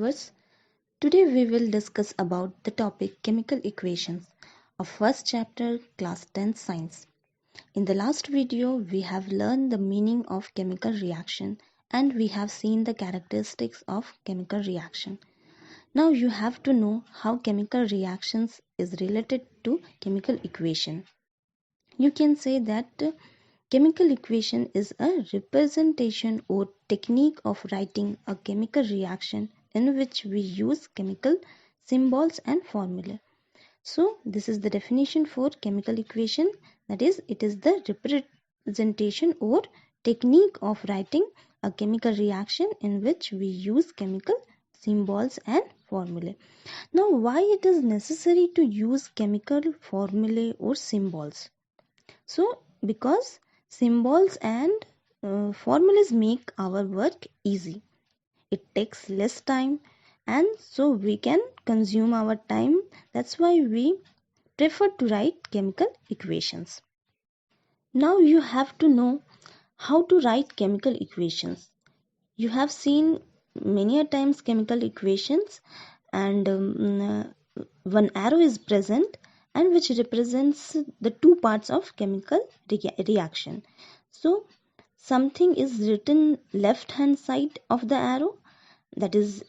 viewers. Today we will discuss about the topic chemical equations of first chapter class 10 science. In the last video we have learned the meaning of chemical reaction and we have seen the characteristics of chemical reaction. Now you have to know how chemical reactions is related to chemical equation. You can say that chemical equation is a representation or technique of writing a chemical reaction in which we use chemical symbols and formula. So this is the definition for chemical equation, that is, it is the representation or technique of writing a chemical reaction in which we use chemical symbols and formula. Now why it is necessary to use chemical formulae or symbols? So because symbols and formulas make our work easy. It takes less time and so we can consume our time. That's why we prefer to write chemical equations. Now you have to know how to write chemical equations. You have seen many a times chemical equations and one arrow is present and which represents the two parts of chemical reaction. So something is written left hand side of the arrow, that is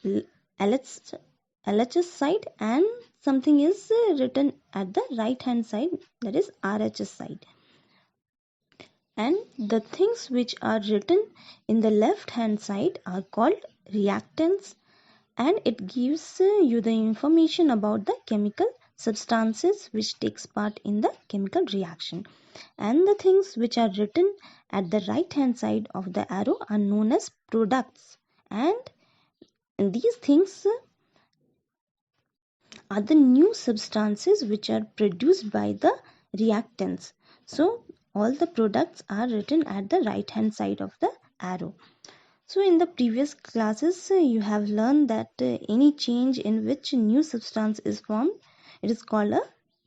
LHS side, and something is written at the right hand side, that is RHS side. And the things which are written in the left hand side are called reactants, and it gives you the information about the chemical substances which takes part in the chemical reaction. And the things which are written at the right hand side of the arrow are known as products, and these things are the new substances which are produced by the reactants. So all the products are written at the right hand side of the arrow. So in the previous classes you have learned that any change in which new substance is formed, it is called a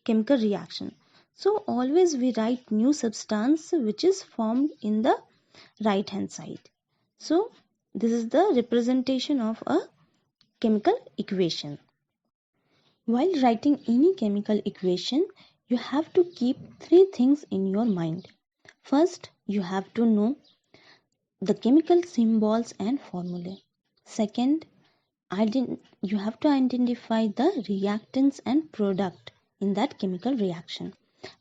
chemical reaction. So always we write new substance which is formed in the right hand side. So this is the representation of a chemical equation. While writing any chemical equation, you have to keep three things in your mind. First, you have to know the chemical symbols and formulae. Second, you have to identify the reactants and product in that chemical reaction.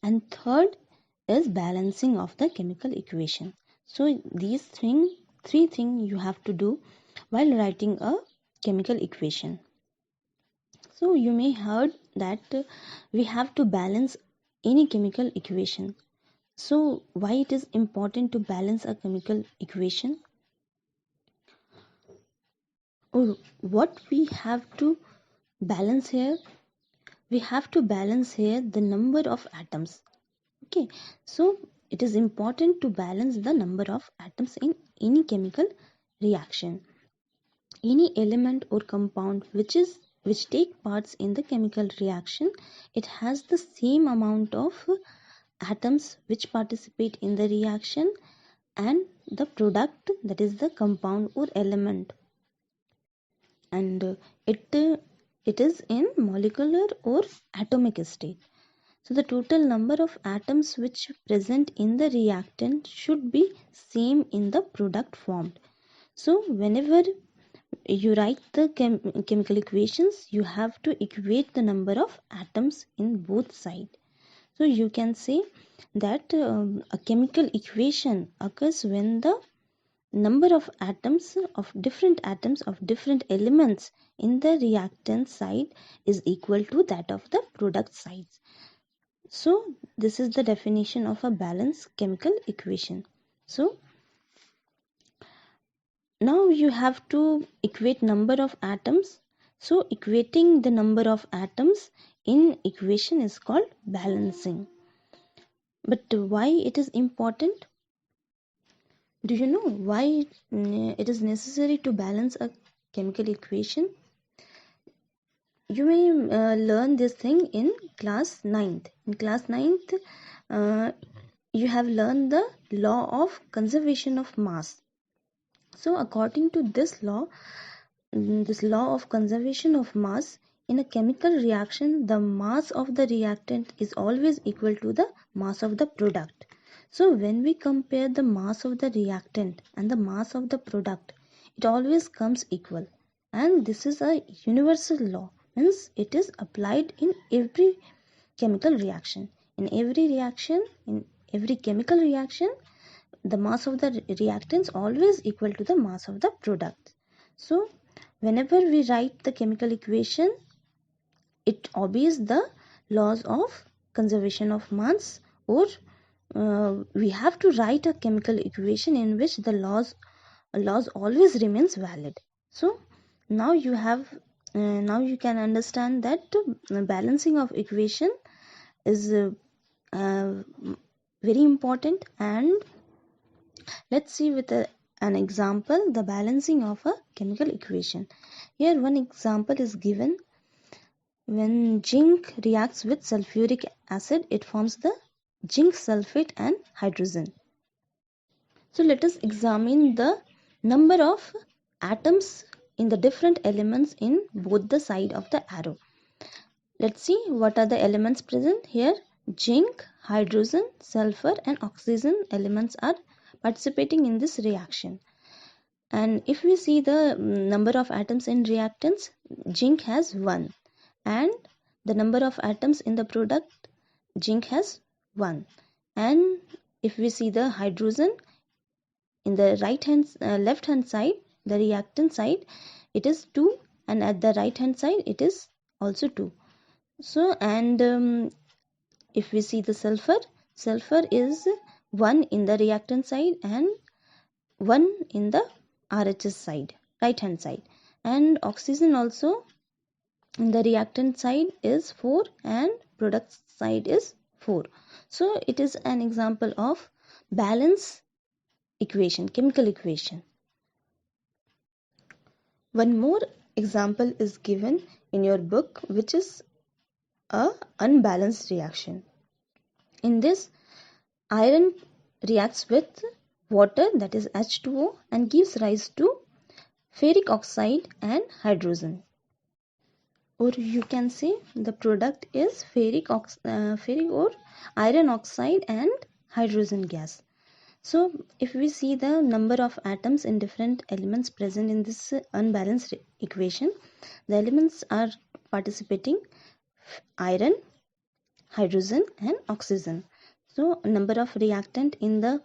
And third is balancing of the chemical equation. So these three things you have to do while writing a chemical equation. So you may heard that we have to balance any chemical equation. So why it is important to balance a chemical equation? Or what we have to balance here? We have to balance here the number of atoms. Okay, so it is important to balance the number of atoms in any chemical reaction. Any element or compound which take parts in the chemical reaction, it has the same amount of atoms which participate in the reaction and the product, that is the compound or element, and it is in molecular or atomic state. So the total number of atoms which present in the reactant should be same in the product formed. So whenever you write the chemical equations, you have to equate the number of atoms in both sides. So you can say that a chemical equation occurs when the number of atoms of different elements in the reactant side is equal to that of the product sides. So this is the definition of a balanced chemical equation. So now you have to equate number of atoms. So equating the number of atoms in equation is called balancing. But why it is important? Do you know why it is necessary to balance a chemical equation? You may learn this thing in class 9th. In class 9th, you have learned the law of conservation of mass. So according to this law, this law of conservation of mass. In a chemical reaction, the mass of the reactant is always equal to the mass of the product. So when we compare the mass of the reactant and the mass of the product, it always comes equal. And this is a universal law, means it is applied in every chemical reaction. In every chemical reaction, the mass of the reactants always equal to the mass of the product. So whenever we write the chemical equation, it obeys the laws of conservation of mass, or we have to write a chemical equation in which the laws always remains valid. So now now you can understand that balancing of equation is uh, very important. And let's see with an example the balancing of a chemical equation. Here one example is given. When zinc reacts with sulfuric acid, it forms the zinc sulfate and hydrogen. So let us examine the number of atoms in the different elements in both the side of the arrow. Let's see what are the elements present here. Zinc, hydrogen, sulfur and oxygen elements are participating in this reaction. And if we see the number of atoms in reactants, zinc has 1, and the number of atoms in the product, zinc has 1. And if we see the hydrogen in the left hand side, the reactant side, it is 2, and at the right hand side it is also 2. So and if we see the sulfur is 1 in the reactant side and 1 in the RHS side, right hand side. And oxygen also in the reactant side is 4 and product side is 4. So it is an example of balance equation, chemical equation. One more example is given in your book, which is a unbalanced reaction. In this, iron reacts with water, that is H2O, and gives rise to ferric oxide and hydrogen. Or you can say the product is ferric or iron oxide and hydrogen gas. So if we see the number of atoms in different elements present in this unbalanced equation, the elements are participating iron, hydrogen and oxygen. So number of reactant in the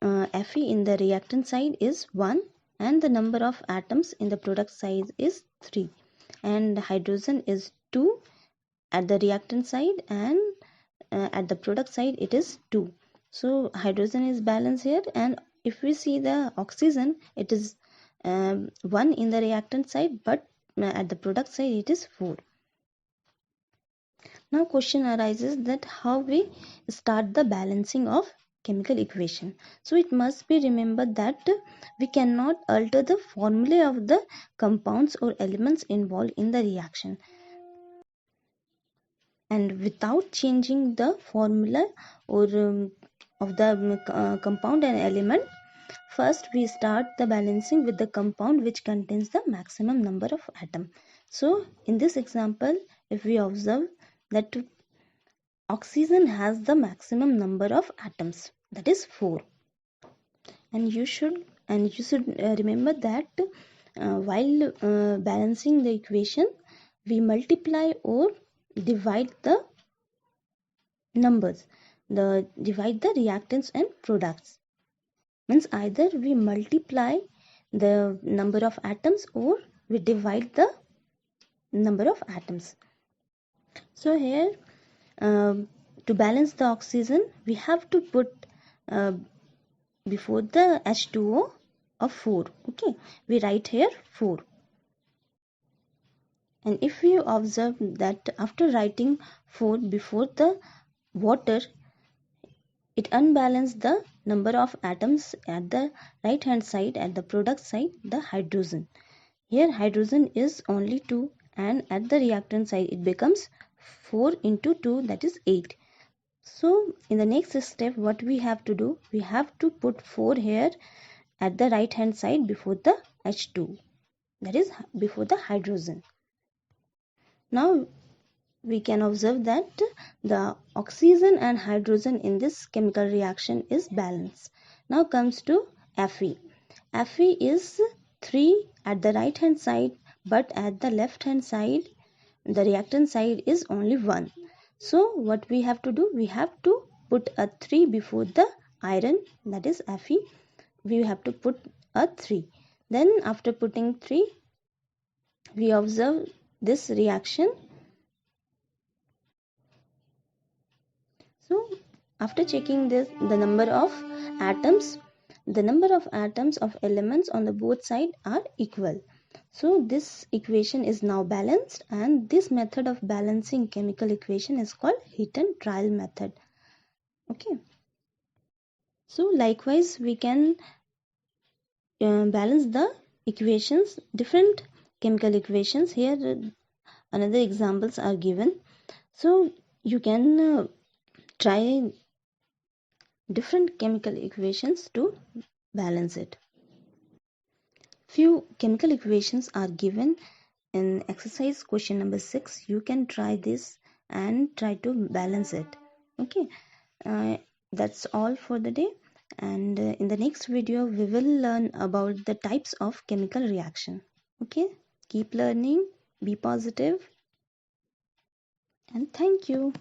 Fe in the reactant side is 1, and the number of atoms in the product side is 3, and hydrogen is 2 at the reactant side, and at the product side it is 2. So hydrogen is balanced here. And if we see the oxygen, it is 1 in the reactant side, but at the product side it is 4. Now question arises that how we start the balancing of chemical equation. So it must be remembered that we cannot alter the formulae of the compounds or elements involved in the reaction. And without changing the formula or of the compound and element, first we start the balancing with the compound which contains the maximum number of atoms. So in this example, if we observe that oxygen has the maximum number of atoms, that is 4. And you should remember that while balancing the equation, we multiply or divide the numbers, divide the reactants and products. Means either we multiply the number of atoms or we divide the number of atoms. So here to balance the oxygen, we have to put before the H2O of 4. Okay, we write here 4. And if you observe that after writing 4 before the water, it unbalances the number of atoms at the right hand side, at the product side, the hydrogen. Here hydrogen is only 2, and at the reactant side it becomes 4 into 2, that is 8. So in the next step, what we have to do, we have to put 4 here at the right hand side before the H2. that is before the hydrogen. Now we can observe that the oxygen and hydrogen in this chemical reaction is balanced. Now comes to Fe. Fe is 3 at the right hand side, but at the left hand side, the reactant side is only 1. So what we have to do? We have to put a 3 before the iron, that is Fe. We have to put a 3. Then after putting 3, we observe this reaction. So after checking this, the number of atoms of elements on the both sides are equal. So this equation is now balanced, and this method of balancing chemical equation is called hit and trial method. Okay. So likewise we can balance the equations, different chemical equations. Here another examples are given. So you can try different chemical equations to balance it. Few chemical equations are given in exercise question number 6. You can try this and try to balance it. Okay, that's all for the day, and in the next video we will learn about the types of chemical reaction. Okay, keep learning, be positive, and thank you.